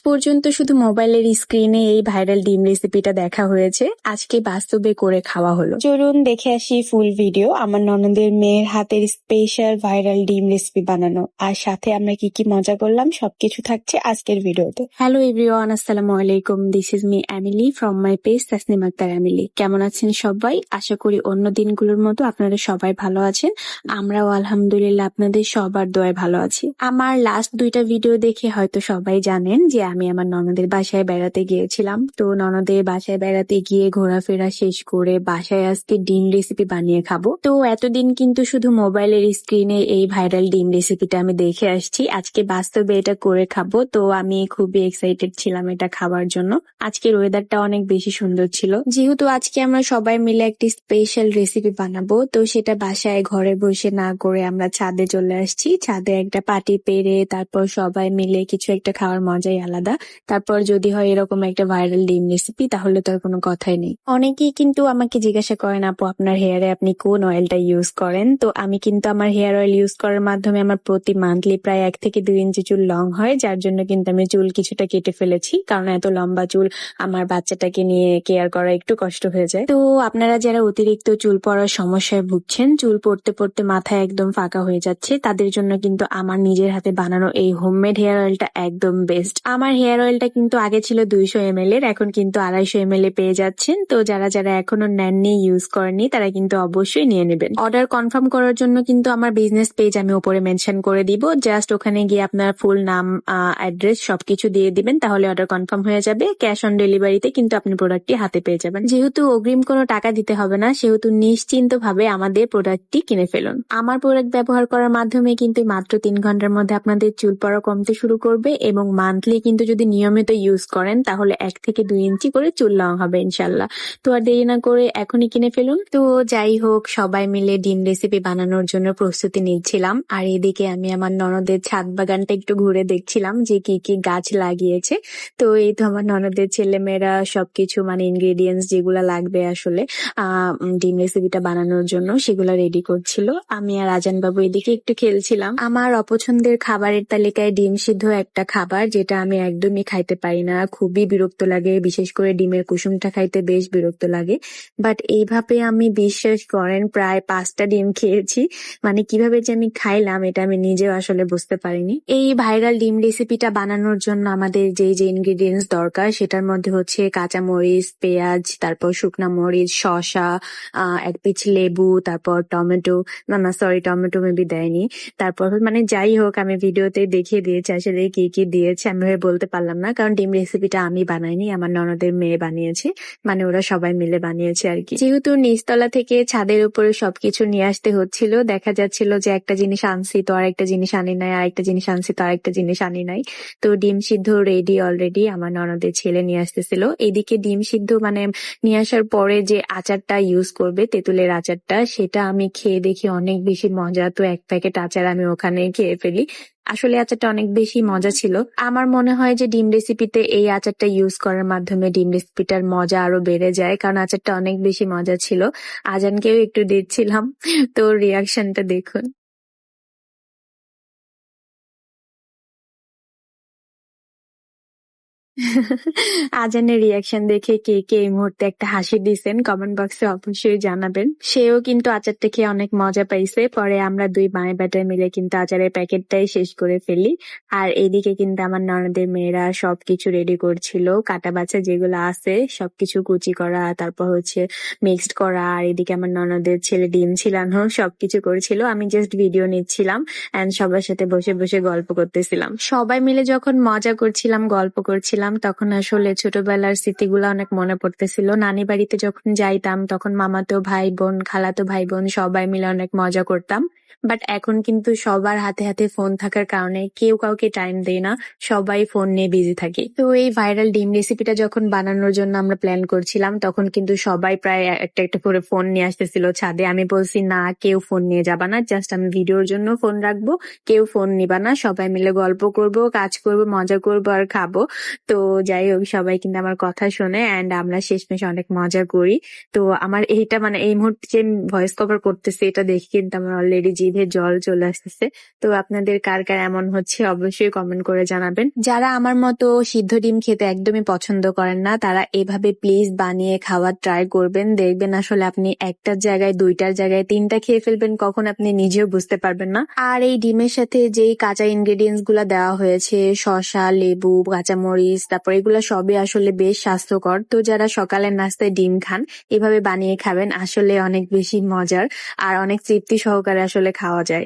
পর্যন্ত শুধু মোবাইলের স্ক্রিনে এই ভাইরাল ডিম রেসিপিটা দেখা হয়েছে, আজকে বাস্তবে করে খাওয়া হলো। চলুন দেখে আসি ফুল ভিডিও। আমার ননদের মেয়ের হাতের স্পেশাল ভাইরাল ডিম রেসিপি বানানো, আর সাথে আমরা কি কি মজা করলাম সবকিছু থাকছে আজকের ভিডিওতে। হ্যালো এভরিওয়ান, আসসালামু আলাইকুম। This is me Emily from my page Tasnim Akter Emily. কেমন আছেন সবাই? আশা করি অন্য দিনগুলোর মতো আপনারা সবাই ভালো আছেন। আমরাও আলহামদুলিল্লাহ আপনাদের সবার দোয়ায় ভালো আছি। আমার লাস্ট দুইটা ভিডিও দেখে হয়তো সবাই জানেন যে আমি আমার ননদের বাসায় বেড়াতে গিয়েছিলাম। তো ননদের বাসায় বেড়াতে গিয়ে ঘোরাফেরা শেষ করে বাসায় আজকে ডিম রেসিপি বানিয়ে খাবো। তো এতদিন কিন্তু শুধু মোবাইলের স্ক্রিনে এই ভাইরাল ডিম রেসিপিটা আমি দেখে আসছি, আজকে বাস্তবে এটা করে খাবো। তো আমি খুবই এক্সাইটেড ছিলাম এটা খাওয়ার জন্য। আজকের ওয়েদারটা অনেক বেশি সুন্দর ছিল, যেহেতু আজকে আমরা সবাই মিলে একটি স্পেশাল রেসিপি বানাবো। তো সেটা বাসায় ঘরে বসে না করে আমরা ছাদে চলে আসছি। ছাদে একটা পার্টি পেরে তারপর সবাই মিলে কিছু একটা খাওয়ার মজাই আলাদা। তারপর যদি হয় এরকম একটা ভাইরাল ডিম রেসিপি, তাহলে তো আর কোনো কথাই নেই। অনেকেই কিন্তু আমাকে জিজ্ঞাসা করেন, আপু আপনার হেয়ারে আপনি কোন অয়েলটা ইউজ করেন? তো আমি কিন্তু আমার হেয়ার অয়েল ইউজ করার মাধ্যমে আমার প্রতি মান্থলি প্রায় 1 থেকে 2 ইঞ্চি চুল লং হয়, যার জন্য কিন্তু আমি চুল কিছুটা কেটে ফেলেছি, কারণ এত লম্বা চুল আমার বাচ্চাটাকে নিয়ে কেয়ার করা একটু কষ্ট হয়ে যায়। তো আপনারা যারা অতিরিক্ত চুল পড়ার সমস্যায় ভুগছেন, চুল পড়তে পড়তে মাথায় একদম ফাঁকা হয়ে যাচ্ছে, তাদের জন্য কিন্তু আমার নিজের হাতে বানানো এই হোমমেড হেয়ার অয়েলটা একদম বেস্ট। আমার হেয়ার অয়েলটা কিন্তু আগে ছিল 200 ml এর, এখন কিন্তু 250 ml এ পেয়ে যাচ্ছেন। তো যারা যারা এখনো নেননি, ইউজ করেননি, তারা কিন্তু অবশ্যই নিয়ে নেবেন। অর্ডার কনফার্ম করার জন্য কিন্তু আমার বিজনেস পেজ আমি উপরে মেনশন করে দিব, জাস্ট ওখানে গিয়ে আপনার ফুল নাম, অ্যাড্রেস সবকিছু দিয়ে দিবেন, তাহলে অর্ডার কনফার্ম হয়ে যাবে। ক্যাশ অন ডেলিভারিতে কিন্তু আপনি প্রোডাক্টটি হাতে পেয়ে যাবেন। যেহেতু অগ্রিম কোনো টাকা দিতে হবে না, সেহেতু নিশ্চিন্ত ভাবে আমাদের প্রোডাক্টটি কিনে ফেলুন। আমার প্রোডাক্ট ব্যবহার করার মাধ্যমে কিন্তু মাত্র 3 ঘন্টার মধ্যে আপনাদের চুল পড়া কমতে শুরু করবে, এবং মান্থলি কিন্তু যদি নিয়মিত ইউজ করেন তাহলে 1 থেকে 2 ইঞ্চি করে চুল লং হবে ইনশাল্লাহ। তো আর দেরি না করে এখনই কিনে ফেলুন। তো যাই হোক, সবাই মিলে ডিম রেসিপি বানানোর জন্য প্রস্তুতি নিচ্ছিলাম, আর এদিকে আমি আমার ননদের ছাদ বাগানটা একটু ঘুরে দেখছিলাম যে কি কি গাছ লাগিয়েছে। তো এই তো আমার ননদের ছেলেমেয়েরা সবকিছু মানে ইনগ্রেডিয়েন্টস যেগুলা লাগবে আসলে ডিম রেসিপিটা বানানোর জন্য সেগুলা রেডি করছিল। আমি আর আজান বাবু এদিকে একটু খেলছিলাম। আমার অপছন্দের খাবারের তালিকায় ডিম সিদ্ধ একটা খাবার, যেটা আমি একদমই খাইতে পারি না, খুবই বিরক্ত লাগে। বিশেষ করে ডিমের কুসুমটা খাইতে বেশ বিরক্ত লাগে। বাট এইভাবে আমি, বিশ্বাস করেন, প্রায় 5টা ডিম খেয়েছি। মানে কিভাবে যে আমি খাইলাম এটা আমি নিজেও আসলে বুঝতে পারিনি। এই ভাইরাল ডিম রেসিপিটা বানানোর জন্য আমাদের যে যে ইনগ্রেডিয়েন্টস দরকার সেটার মধ্যে হচ্ছে কাঁচামরিচ, পেঁয়াজ, তারপর শুকনা মরিচ, শসা, 1 পিস লেবু, তারপর টমেটো, না সরি টমেটো মেবি দেয়নি। তারপর মানে যাই হোক, আমি ভিডিওতে দেখিয়ে দিয়েছি আসলে কি কি দিয়েছে, আমি বলতে পারলাম না, কারণ ডিম রেসিপিটা আমি বানাইনি, আমার ননদের মেয়ে বানিয়েছে। মানে ওরা সবাই মিলে বানিয়েছে আর কি। যেহেতু নিচতলা থেকে ছাদের উপরে সবকিছু নিয়ে আসতে হচ্ছিল, দেখা যাচ্ছিল যে একটা জিনিস আনছি তো আরেকটা জিনিস আনি নাই, আরেকটা জিনিস আনছি তো আরেকটা জিনিস আনি নাই। তো ডিম সিদ্ধ রেডি অলরেডি, আমার ননদের ছেলে নিয়ে আসতেছিল। এদিকে ডিম সিদ্ধ মানে নিয়ে আসার পরে যে আচারটা ইউজ করবে, তেঁতুলের আচারটা, সেটা আমি খেয়ে দেখি অনেক বেশি মজা। তো 1 প্যাকেট আচার আমি ওখানে খেয়ে ফেলি। আসলে আচারটা অনেক বেশি মজা ছিল। আমার মনে হয় যে ডিম রেসিপিতে এই আচারটা ইউজ করার মাধ্যমে ডিম রেসিপিটার মজা আরো বেড়ে যায়, কারণ আচারটা অনেক বেশি মজা ছিল। আজানকেও একটু দিচ্ছিলাম, তো রিয়াকশনটা দেখুন। আজানের রিয়াকশন দেখে কে কে এই মুহূর্তে একটা হাসি দিছেন কমেন্ট বক্সে অবশ্যই জানাবেন। সেও কিন্তু আচারটা খেয়ে অনেক মজা পাইছে। পরে আমরা 2 মায়ে বেটায় মিলে কিন্তু আচারের প্যাকেটটাই শেষ করে ফেলি। আর এইদিকে কিন্তু আমার ননদের মেয়েরা সবকিছু রেডি করছিল, কাটা বাছা যেগুলো আছে সবকিছু কুচি করা, তারপর হচ্ছে মিক্সড করা। আর এদিকে আমার ননদের ছেলে ডিম ছিলানো সবকিছু করছিল, আমি জাস্ট ভিডিও নিচ্ছিলাম এন্ড সবার সাথে বসে বসে গল্প করতেছিলাম। সবাই মিলে যখন মজা করছিলাম, গল্প করছিলাম, তখন আসলে ছোটবেলার স্মৃতিগুলো অনেক মনে পড়তেছিল। নানি বাড়িতে যখন যাইতাম তখন মামাতো ভাই বোন, খালাতো ভাই বোন সবাই মিলে অনেক মজা করতাম। বাট এখন কিন্তু সবার হাতে হাতে ফোন থাকার কারণে কেউ কাউকে টাইম দেয় না, সবাই ফোন নিয়ে বিজি থাকে। তো এই ভাইরাল ডিম রেসিপিটা যখন বানানোর জন্য আমরা প্ল্যান করছিলাম, তখন কিন্তু সবাই প্রায় একটা একটা করে ফোন নিয়ে আসতেছিল ছাদে। আমি বলছি না, কেউ ফোন নিয়ে যাবা না, জাস্ট আমি ভিডিওর জন্য ফোন রাখবো, কেউ ফোন নিবা না, সবাই মিলে গল্প করব, কাজ করব, মজা করব আর খাবো। তো যাই হোক, সবাই কিন্তু আমার কথা শোনে এন্ড আমরা শেষমেশ অনেক মজা করি। তো আমার এইটা মানে এই মুহূর্তে যে ভয়েস কভার করতেছি এটা দেখে কিন্তু আমার অলরেডি জিভে জল চলে আসতেছে। তো আপনাদের কার কার এমন হচ্ছে অবশ্যই কমেন্ট করে জানাবেন। যারা আমার মতো সিদ্ধ ডিম খেতে একদমই পছন্দ করেন না তারা এভাবে প্লিজ বানিয়ে খাওয়ার ট্রাই করবেন। দেখবেন আসলে আপনি একটার জায়গায় দুইটার জায়গায় তিনটা খেয়ে ফেলবেন, কখন আপনি নিজেও বুঝতে পারবেন না। আর এই ডিমের সাথে যেই কাঁচা ইনগ্রেডিয়েন্টস গুলা দেওয়া হয়েছে, শসা, লেবু, কাঁচামরিচ, তারপর এগুলো সবই আসলে বেশ স্বাস্থ্যকর। তো যারা সকালের নাস্তায় ডিম খান এভাবে বানিয়ে খাবেন, আসলে অনেক বেশি মজার আর অনেক তৃপ্তি সহকারে আসলে খাওয়া যায়।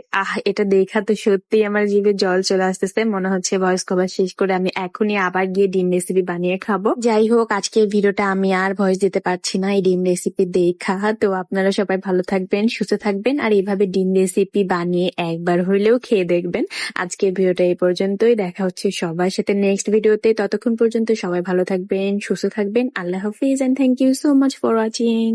এটা দেখা তো সত্যি আমার জিভে জল চলে আসতেছে। মনে হচ্ছে ভয়েস কভার শেষ করে আমি এখনই আবার গিয়ে ডিম রেসিপি বানিয়ে খাবো। যাই হোক, আজকের ভিডিওটা আমি আর ভয়েস দিতে পারছি না এই ডিম রেসিপি দেখা। তো আপনারা সবাই ভালো থাকবেন, সুস্থ থাকবেন আর এইভাবে ডিম রেসিপি বানিয়ে একবার হইলেও খেয়ে দেখবেন। আজকের ভিডিওটা এই পর্যন্তই। দেখা হচ্ছে সবার সাথে নেক্সট ভিডিওতে। ততক্ষণ পর্যন্ত সবাই ভালো থাকবেন, সুস্থ থাকবেন। আল্লাহ হাফিজ and thank you so much for watching.